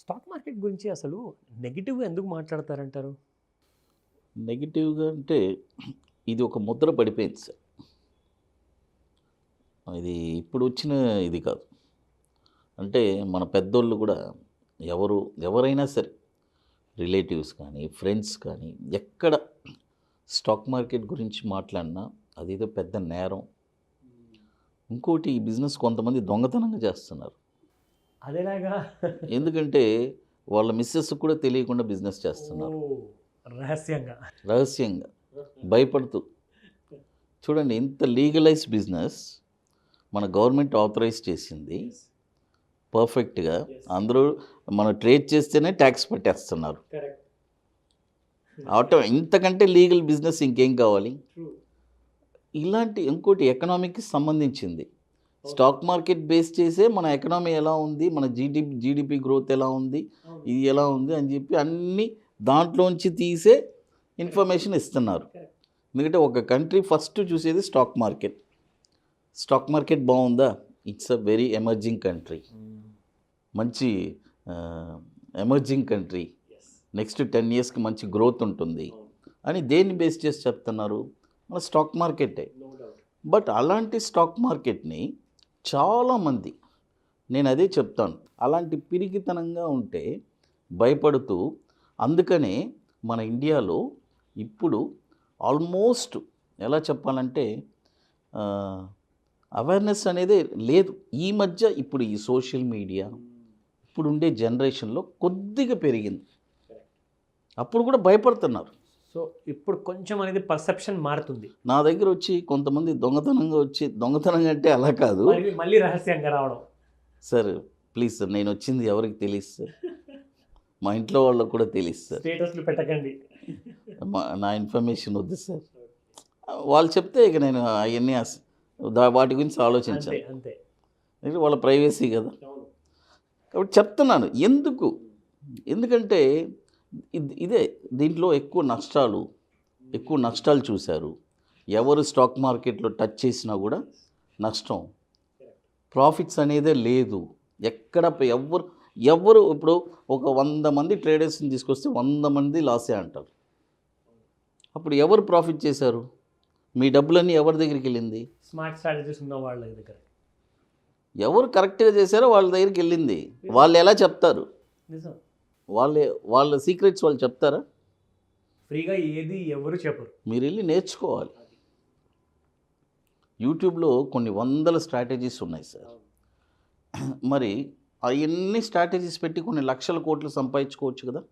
Stock market గురించి అసలు నెగెటివ్‌గా ఎందుకు మాట్లాడతారంటారు? నెగెటివ్‌గా అంటే ఇది ఒక ముద్ర పడిపోయింది సార్. ఇది ఇప్పుడు వచ్చిన ఇది కాదు. అంటే మన పెద్దోళ్ళు కూడా ఎవరైనా సరే రిలేటివ్స్ కానీ, ఫ్రెండ్స్ కానీ ఎక్కడ స్టాక్ మార్కెట్ గురించి మాట్లాడినా అదేదో పెద్ద నేరం. ఇంకోటి ఈ బిజినెస్ కొంతమంది దొంగతనంగా చేస్తున్నారు. అదెలాగా? ఎందుకంటే వాళ్ళ మిసెస్‌కి కూడా తెలియకుండా బిజినెస్ చేస్తున్నారు. ఓహ్! రహస్యంగా. రహస్యంగా, భయపడుతూ. చూడండి ఇంత లీగలైజ్ బిజినెస్ మన గవర్నమెంట్ ఆథరైజ్ చేసింది పర్ఫెక్ట్‌గా. అందరూ మనం ట్రేడ్ చేస్తేనే ట్యాక్స్ పట్టేస్తున్నారు. కరెక్ట్. ఇంతకంటే లీగల్ బిజినెస్ ఇంకేం కావాలి? ట్రూ. ఇలాంటి ఇంకోటి ఎకనామీకి సంబంధించింది. స్టాక్ మార్కెట్ బేస్ చేసే మన ఎకనామీ ఎలా ఉంది, మన జీడిపి గ్రోత్ ఎలా ఉంది, ఇది ఎలా ఉంది అని చెప్పి అన్నీ దాంట్లోంచి తీసే ఇన్ఫర్మేషన్ ఇస్తున్నారు. ఎందుకంటే ఒక కంట్రీ ఫస్ట్ చూసేది స్టాక్ మార్కెట్. స్టాక్ మార్కెట్ బాగుందా? It's a very emerging country. మంచి ఎమర్జింగ్ కంట్రీ. నెక్స్ట్ 10 yearsకి మంచి గ్రోత్ ఉంటుంది అని దేన్ని బేస్ చేసి చెప్తున్నారు? మన స్టాక్ మార్కెటే. బట్ అలాంటి స్టాక్ మార్కెట్ని చాలామంది, నేను అదే చెప్తాను, అలాంటి పిరికితనంగా ఉంటే భయపడుతూ, అందుకనే మన ఇండియాలో ఇప్పుడు ఆల్మోస్ట్ ఎలా చెప్పాలంటే అవేర్నెస్ అనేది లేదు. ఈ మధ్య ఇప్పుడు ఈ సోషల్ మీడియా ఇప్పుడు ఉండే జనరేషన్లో కొద్దిగా పెరిగింది. అప్పుడు కూడా భయపడుతున్నారు. సో ఇప్పుడు కొంచెం అనేది పర్సెప్షన్ మారుతుంది. నా దగ్గర వచ్చి కొంతమంది దొంగతనంగా అంటే అలా కాదు, మళ్ళీ రహస్యంగా రావడం. సార్ ప్లీజ్ సార్, నేను వచ్చింది ఎవరికి తెలియదు సార్, మా ఇంట్లో వాళ్ళకు కూడా తెలియదు సార్, స్టేటస్లు పెట్టకండి, నా ఇన్ఫర్మేషన్ వద్దు సార్. వాళ్ళు చెప్తే ఇక నేను అవన్నీ వాటి గురించి ఆలోచించాను. అంతే. వాళ్ళ ప్రైవసీ కదా, కాబట్టి చెప్తున్నాను. ఎందుకంటే ఇదే దీంట్లో ఎక్కువ నష్టాలు చూశారు. ఎవరు స్టాక్ మార్కెట్లో టచ్ చేసినా కూడా నష్టం, ప్రాఫిట్స్ అనేదే లేదు. ఎక్కడ ఎవరు ఇప్పుడు ఒక 100 మంది ట్రేడర్స్ని తీసుకొస్తే 100 మంది లాసే అంటారు. అప్పుడు ఎవరు ప్రాఫిట్ చేశారు? మీ డబ్బులన్నీ ఎవరి దగ్గరికి వెళ్ళింది? స్మార్ట్ స్ట్రాటజీస్ ఉన్న వాళ్ళ దగ్గర. ఎవరు కరెక్ట్గా చేశారో వాళ్ళ దగ్గరికి వెళ్ళింది. వాళ్ళు ఎలా చెప్తారు? నిజం. వాళ్ళ సీక్రెట్స్ వాళ్ళు చెప్తారా? ఫ్రీగా ఏది ఎవరు చెప్పరు. మీరు వెళ్ళి నేర్చుకోవాలి. యూట్యూబ్లో కొన్ని 100 స్ట్రాటజీస్ ఉన్నాయి సార్. మరి అవన్నీ స్ట్రాటజీస్ పెట్టి కొన్ని లక్షల కోట్లు సంపాదించుకోవచ్చు కదా,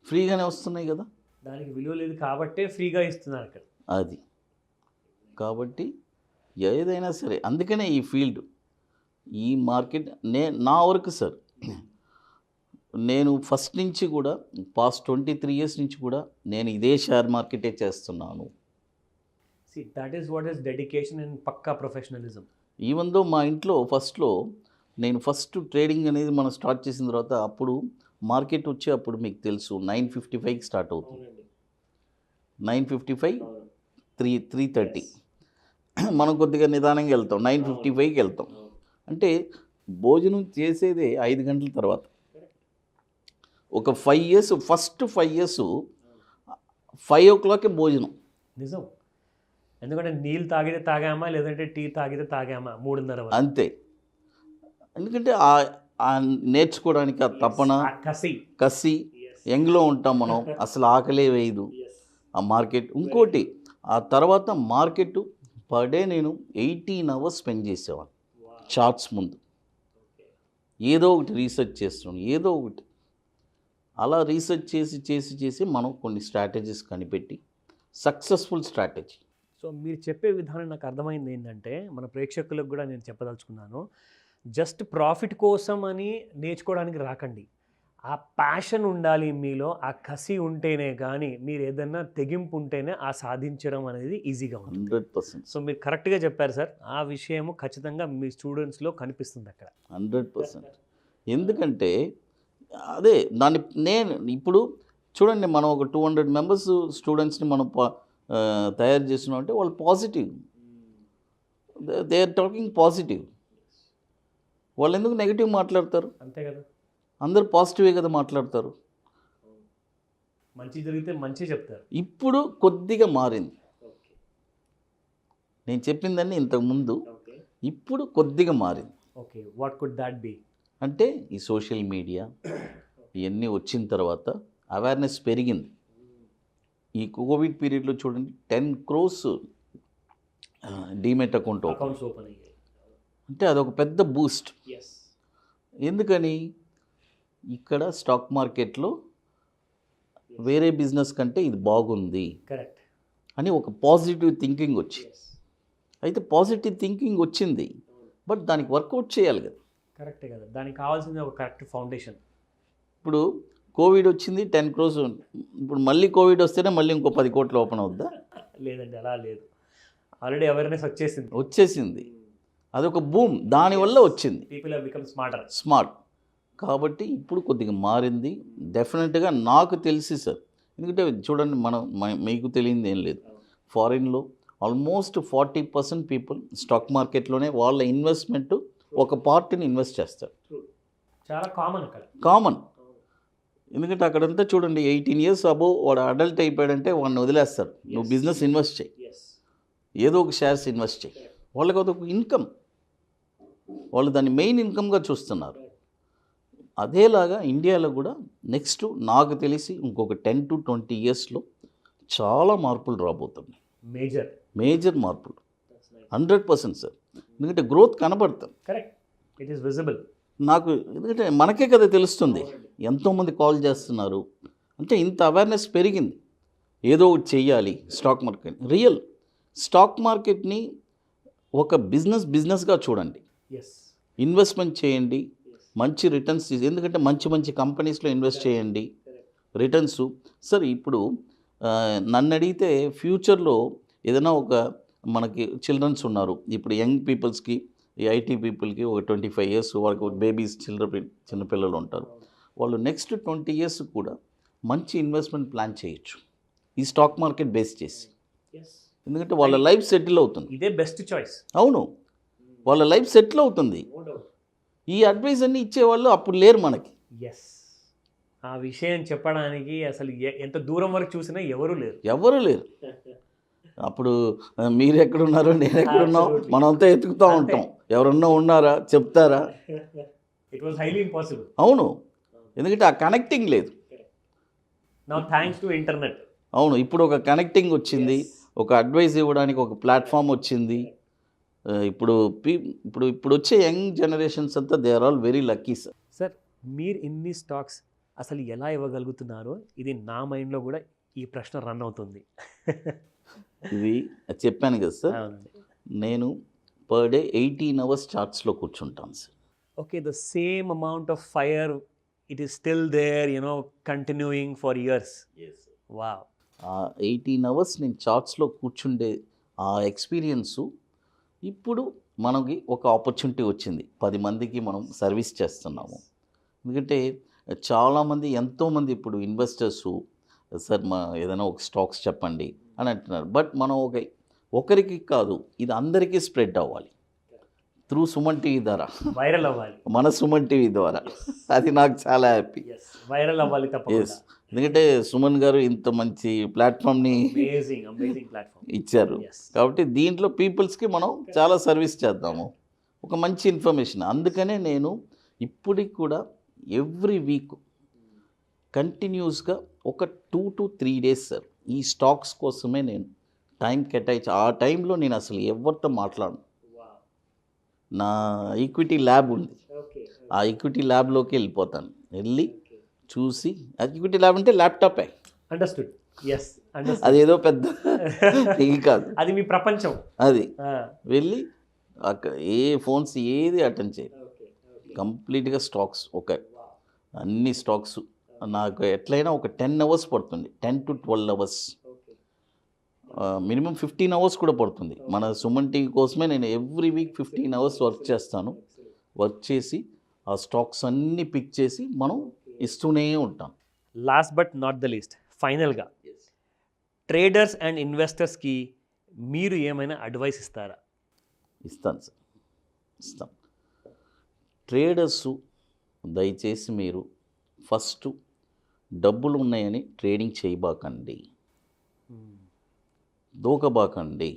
ఫ్రీగానే వస్తున్నాయి కదా. దానికి విలువ లేదు కాబట్టే ఫ్రీగా ఇస్తున్నారు అక్కడ. అది కాబట్టి ఏదైనా సరే, అందుకనే ఈ ఫీల్డ్, ఈ మార్కెట్ నా వరకు సార్, నేను ఫస్ట్ నుంచి కూడా పాస్ట్ 23 years నుంచి కూడా నేను ఇదే షేర్ మార్కెటే చేస్తున్నాను. That is what is dedication and పక్కా ప్రొఫెషనలిజం. ఈవెన్ దో మా ఇంట్లో నేను ఫస్ట్ ట్రేడింగ్ అనేది మనం స్టార్ట్ చేసిన తర్వాత, అప్పుడు మార్కెట్ వచ్చి అప్పుడు మీకు తెలుసు 9:55కి స్టార్ట్ అవుతుంది. 9:55, 3:30 మనం కొద్దిగా నిదానంగా వెళ్తాం, 9:55కి వెళ్తాం. అంటే భోజనం చేసేదే 5 గంటల తర్వాత. ఒక 5 years, ఫస్ట్ 5 years 5 o'clock భోజనం. నిజం. ఎందుకంటే నీళ్ళు తాగితే తాగామా, లేదంటే టీ తాగితే తాగామా, 3:30 అంతే. ఎందుకంటే నేర్చుకోవడానికి ఆ తపన, కసి, యంగ్లో ఉంటాం మనం, అసలు ఆకలే వేయదు ఆ మార్కెట్. ఇంకోటి ఆ తర్వాత మార్కెట్ పర్ డే నేను 18 hours స్పెండ్ చేసేవాడిని చార్ట్స్ ముందు. ఏదో ఒకటి రీసెర్చ్ చేస్తున్నాను, ఏదో ఒకటి అలా రీసెర్చ్ చేసి మనం కొన్ని స్ట్రాటజీస్ కనిపెట్టి సక్సెస్ఫుల్ స్ట్రాటజీ. సో మీరు చెప్పే విధానం నాకు అర్థమైంది ఏంటంటే, మన ప్రేక్షకులకు కూడా నేను చెప్పదలుచుకున్నాను, జస్ట్ ప్రాఫిట్ కోసం అని నేర్చుకోవడానికి రాకండి. ఆ ప్యాషన్ ఉండాలి మీలో, ఆ కసి ఉంటేనే కానీ, మీరు ఏదన్నా తెగింపు ఉంటేనే ఆ సాధించడం అనేది ఈజీగా ఉంటుంది. 100%. సో మీరు కరెక్ట్గా చెప్పారు సార్. ఆ విషయము ఖచ్చితంగా మీ స్టూడెంట్స్లో కనిపిస్తుంది అక్కడ. 100%. ఎందుకంటే అదే నేను ఇప్పుడు చూడండి, మనం ఒక 200 members స్టూడెంట్స్ని మనం తయారు చేస్తున్నాం అంటే వాళ్ళు positive, they are talking positive. వాళ్ళు ఎందుకు నెగిటివ్ మాట్లాడతారు? అంతే కదా. అందరూ పాజిటివే కదా మాట్లాడతారు. మంచి జరిగితే మంచి చెప్తారు. ఇప్పుడు కొద్దిగా మారింది. నేను చెప్పిందని ఇంతకుముందు ఇప్పుడు కొద్దిగా మారింది. Okay, what could that be? అంటే ఈ సోషల్ మీడియా ఇవన్నీ వచ్చిన తర్వాత అవేర్నెస్ పెరిగింది. ఈ కోవిడ్ పీరియడ్లో చూడండి 10 crores demat account open. Accounts open అయ్యాయి. అంటే అదొక పెద్ద బూస్ట్. ఎస్. ఎందుకని ఇక్కడ స్టాక్ మార్కెట్లో వేరే బిజినెస్ కంటే ఇది బాగుంది కరెక్ట్ అని ఒక పాజిటివ్ థింకింగ్ వచ్చింది. అయితే పాజిటివ్ థింకింగ్ వచ్చింది, బట్ దానికి వర్కౌట్ చేయాలి కదా. కరెక్టే కదా, దానికి కావాల్సింది ఒక కరెక్ట్ ఫౌండేషన్. ఇప్పుడు కోవిడ్ వచ్చింది 10 crores, ఇప్పుడు మళ్ళీ కోవిడ్ వస్తేనే మళ్ళీ ఇంకో 10 కోట్లు ఓపెన్ అవుద్దా? లేదండి, అలా లేదు. ఆల్రెడీ అవేర్నెస్ వచ్చేసింది. అదొక బూమ్, దానివల్ల వచ్చింది. People have become smart. కాబట్టి ఇప్పుడు కొద్దిగా మారింది డెఫినెట్గా. నాకు తెలిసి సార్, ఎందుకంటే చూడండి మీకు తెలియంది ఏం లేదు. ఫారిన్లో ఆల్మోస్ట్ 40% పీపుల్ స్టాక్ మార్కెట్లోనే వాళ్ళ ఇన్వెస్ట్మెంట్ ఒక పార్ట్ని ఇన్వెస్ట్ చేస్తారు. చాలా కామన్ అక్కడ. కామన్. ఎందుకంటే అక్కడంతా చూడండి 18 years అబోవ్ వాడు అడల్ట్ అయిపోయాడంటే వాడిని వదిలేస్తారు. నువ్వు బిజినెస్ ఇన్వెస్ట్ చేయి, ఏదో ఒక షేర్స్ ఇన్వెస్ట్ చేయి. వాళ్ళకి అదొక ఇన్కమ్, వాళ్ళు దాన్ని మెయిన్ ఇన్కమ్గా చూస్తున్నారు. అదేలాగా ఇండియాలో కూడా నెక్స్ట్ నాకు తెలిసి ఇంకొక 10 to 20 yearsలో చాలా మార్పులు రాబోతున్నాయి. మేజర్ మార్పులు 100% సార్. ఎందుకంటే గ్రోత్ కనబడుతుంది. Correct, it is visible. నాకు ఎందుకంటే మనకే కదా తెలుస్తుంది. ఎంతోమంది కాల్ చేస్తున్నారు. అంటే ఇంత అవేర్నెస్ పెరిగింది. ఏదో ఒకటి చెయ్యాలి స్టాక్ మార్కెట్. రియల్ స్టాక్ మార్కెట్ని ఒక బిజినెస్గా చూడండి. ఇన్వెస్ట్మెంట్ చేయండి, మంచి రిటర్న్స్ ఎందుకంటే మంచి కంపెనీస్లో ఇన్వెస్ట్ చేయండి, రిటర్న్స్. సార్ ఇప్పుడు నన్ను అడిగితే ఫ్యూచర్లో ఏదైనా ఒక మనకి చిల్డ్రన్స్ ఉన్నారు, ఇప్పుడు యంగ్ పీపుల్స్కి, ఈ ఐటీ పీపుల్కి ఒక 25 years వాళ్ళకి బేబీస్ చిన్నపిల్లలు ఉంటారు. వాళ్ళు నెక్స్ట్ 20 years కూడా మంచి ఇన్వెస్ట్మెంట్ ప్లాన్ చేయొచ్చు ఈ స్టాక్ మార్కెట్ బేస్ చేసి. ఎందుకంటే వాళ్ళ లైఫ్ సెటిల్ అవుతుంది. ఇదే బెస్ట్ చాయిస్. అవును, వాళ్ళ లైఫ్ సెటిల్ అవుతుంది. ఈ అడ్వైస్ అన్ని ఇచ్చేవాళ్ళు అప్పుడు లేరు మనకి. ఆ విషయం చెప్పడానికి అసలు ఎంత దూరం వరకు చూసినా ఎవరు లేరు. అప్పుడు మీరు ఎక్కడున్నారో నేను ఎక్కడున్నాం మనంతా ఎత్తుకుతూ ఉంటాం. ఎవరన్నా ఉన్నారా చెప్తారా? It was highly impossible. అవును, ఎందుకంటే ఆ కనెక్టింగ్ లేదు. Now thanks to internet. అవును, ఇప్పుడు ఒక కనెక్టింగ్ వచ్చింది, ఒక అడ్వైస్ ఇవ్వడానికి ఒక ప్లాట్ఫామ్ వచ్చింది. ఇప్పుడు వచ్చే యంగ్ జనరేషన్స్ అంతా they are all very lucky sir. Sir, మీరు ఇన్ని స్టాక్స్ అసలు ఎలా ఇవ్వగలుగుతున్నారో ఇది నా మైండ్లో కూడా ఈ ప్రశ్న రన్ అవుతుంది. ఇది చెప్పాను కదా సార్, నేను పర్ డే 18 hours చార్ట్స్లో కూర్చుంటాను sir. Okay, the same amount of fire it is still there, continuing for years. Wow. 18 hours నేను చార్ట్స్లో కూర్చుండే ఆ ఎక్స్పీరియన్సు ఇప్పుడు మనకి ఒక ఆపర్చునిటీ వచ్చింది. 10 మందికి మనం సర్వీస్ చేస్తున్నాము. ఎందుకంటే చాలామంది ఎంతోమంది ఇప్పుడు ఇన్వెస్టర్సు సార్ ఏదైనా ఒక స్టాక్స్ చెప్పండి అని అంటున్నారు. బట్ మనం ఒకరికి కాదు, ఇది అందరికీ స్ప్రెడ్ అవ్వాలి త్రూ సుమన్ టీవీ ద్వారా, వైరల్ అవ్వాలి మన సుమన్ టీవీ ద్వారా. అది నాకు చాలా హ్యాపీ. వైరల్ అవ్వాలి తప్పకుండా. ఎందుకంటే సుమన్ గారు ఇంత మంచి ప్లాట్ఫామ్ని ఇచ్చారు. కాబట్టి దీంట్లో పీపుల్స్కి మనం చాలా సర్వీస్ చేద్దాము, ఒక మంచి ఇన్ఫర్మేషన్. అందుకనే నేను ఇప్పటికి కూడా ఎవ్రీ వీక్ కంటిన్యూస్గా ఒక 2 to 3 days సార్ ఈ స్టాక్స్ కోసమే నేను టైం కేటాయించి. ఆ టైంలో నేను అసలు ఎవరితో మాట్లాడను. నా ఈక్విటీ ల్యాబ్ ఉంది, ఆ ఈక్విటీ ల్యాబ్లోకి వెళ్ళిపోతాను. వెళ్ళి చూసి, ఈక్విటీ ల్యాబ్ అంటే ల్యాప్టాపే. అండర్స్టూడ్. అదేదో పెద్ద ఇది కాదు, అది మీ ప్రపంచం. అది వెళ్ళి అక్కడ ఏ ఫోన్స్ ఏది అటెండ్ చేయాలి, కంప్లీట్గా స్టాక్స్ అన్ని స్టాక్స్. నాకు ఎట్లయినా ఒక 10 hours పడుతుంది, 10 to 12 hours, మినిమం 15 hours కూడా పడుతుంది. మన సుమన్ టీవీ కోసమే నేను ఎవ్రీ వీక్ 15 hours వర్క్ చేస్తాను. వర్క్ చేసి ఆ స్టాక్స్ అన్నీ పిక్ చేసి మనం ఇస్తూనే ఉంటాం. Last but not the least, ఫైనల్గా ట్రేడర్స్ అండ్ ఇన్వెస్టర్స్కి మీరు ఏమైనా అడ్వైస్ ఇస్తారా? ఇస్తాను సార్, ఇస్తాం. ట్రేడర్సు దయచేసి మీరు ఫస్ట్ డబ్బులు ఉన్నాయని ట్రేడింగ్ చేయబాకండి, దూకబాకండి.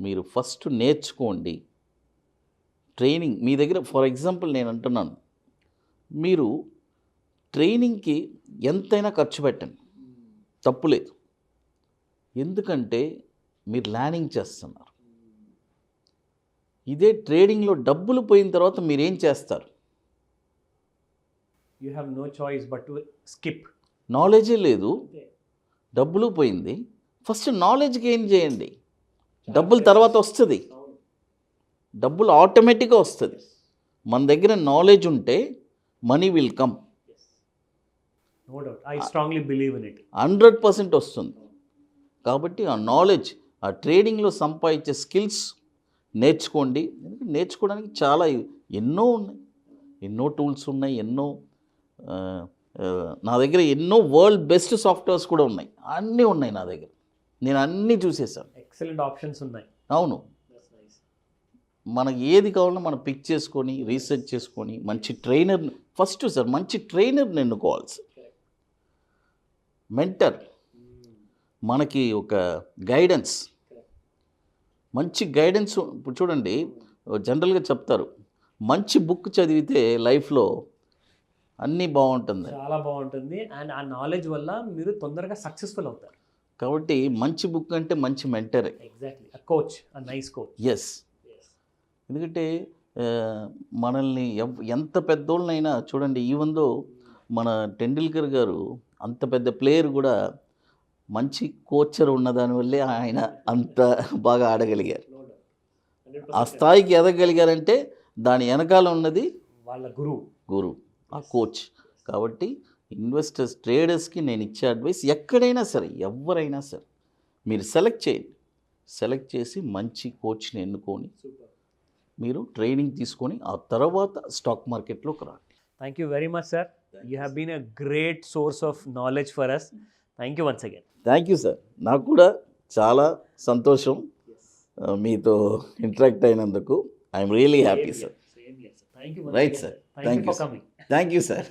మీరు ఫస్ట్ నేర్చుకోండి. ట్రైనింగ్ మీ దగ్గర, ఫర్ ఎగ్జాంపుల్ నేను అంటున్నాను, మీరు ట్రైనింగ్కి ఎంతైనా ఖర్చు పెట్టండి, తప్పులేదు. ఎందుకంటే మీరు ల్యార్నింగ్ చేస్తున్నారు. ఇదే ట్రేడింగ్లో డబ్బులు పోయిన తర్వాత మీరేం చేస్తారు? You have no choice but to skip. నాలెడ్జే లేదు, డబ్బులు పోయింది. ఫస్ట్ నాలెడ్జ్ గెయిన్ చేయండి, డబ్బులు తర్వాత వస్తుంది. డబ్బులు ఆటోమేటిక్గా వస్తుంది. మన దగ్గర నాలెడ్జ్ ఉంటే money will come. No doubt, I strongly believe in it. 100% వస్తుంది. కాబట్టి ఆ నాలెడ్జ్, ఆ ట్రేడింగ్లో సంపాదించే స్కిల్స్ నేర్చుకోండి. ఎందుకంటే నేర్చుకోవడానికి చాలా ఎన్నో ఉన్నాయి, ఎన్నో టూల్స్ ఉన్నాయి, నా దగ్గర ఎన్నో వరల్డ్ బెస్ట్ సాఫ్ట్వేర్స్ కూడా ఉన్నాయి, అన్నీ ఉన్నాయి నా దగ్గర. నేను అన్నీ చూసేసాను. ఎక్సలెంట్ ఆప్షన్స్ ఉన్నాయి. అవును, మనకి ఏది కావాలో మనం పిక్ చేసుకొని రీసెర్చ్ చేసుకొని మంచి ట్రైనర్, ఫస్ట్ సార్ మంచి ట్రైనర్ని ఎన్నుకోవాలి సార్. మెంటర్, మనకి ఒక గైడెన్స్, మంచి గైడెన్స్. ఇప్పుడు చూడండి, జనరల్గా చెప్తారు మంచి బుక్ చదివితే లైఫ్లో అన్నీ బాగుంటుంది, చాలా బాగుంటుంది. అండ్ ఆ నాలెడ్జ్ వల్ల మీరు తొందరగా సక్సెస్ఫుల్ అవుతారు. కాబట్టి మంచి బుక్ అంటే మంచి మెంటరే. Exactly, a coach, a nice coach. Yes. ఎందుకంటే మనల్ని ఎంత పెద్దోళ్ళనైనా చూడండి, ఈవెన్ దో మన టెండూల్కర్ గారు అంత పెద్ద ప్లేయర్ కూడా మంచి కోచర్ ఉన్న దానివల్లే ఆయన అంత బాగా ఆడగలిగారు. ఆ స్థాయికి ఎదగలిగారంటే దాని వెనకాల ఉన్నది వాళ్ళ గురువు, ఆ కోచ్. కాబట్టి ఇన్వెస్టర్స్, ట్రేడర్స్కి నేను ఇచ్చే అడ్వైస్, ఎక్కడైనా సరే ఎవరైనా సరే మీరు సెలెక్ట్ చేయండి. సెలెక్ట్ చేసి మంచి కోచ్ని ఎన్నుకొని మీరు ట్రైనింగ్ తీసుకొని ఆ తర్వాత స్టాక్ మార్కెట్లోకి రండి. Thank you very much sir. You have been a great source of knowledge for us. Thank you once again. Thank you sir. నాకు కూడా చాలా సంతోషం మీతో ఇంటరాక్ట్ అయినందుకు. I'm really happy sir. Thank you. Right sir, thank you sir.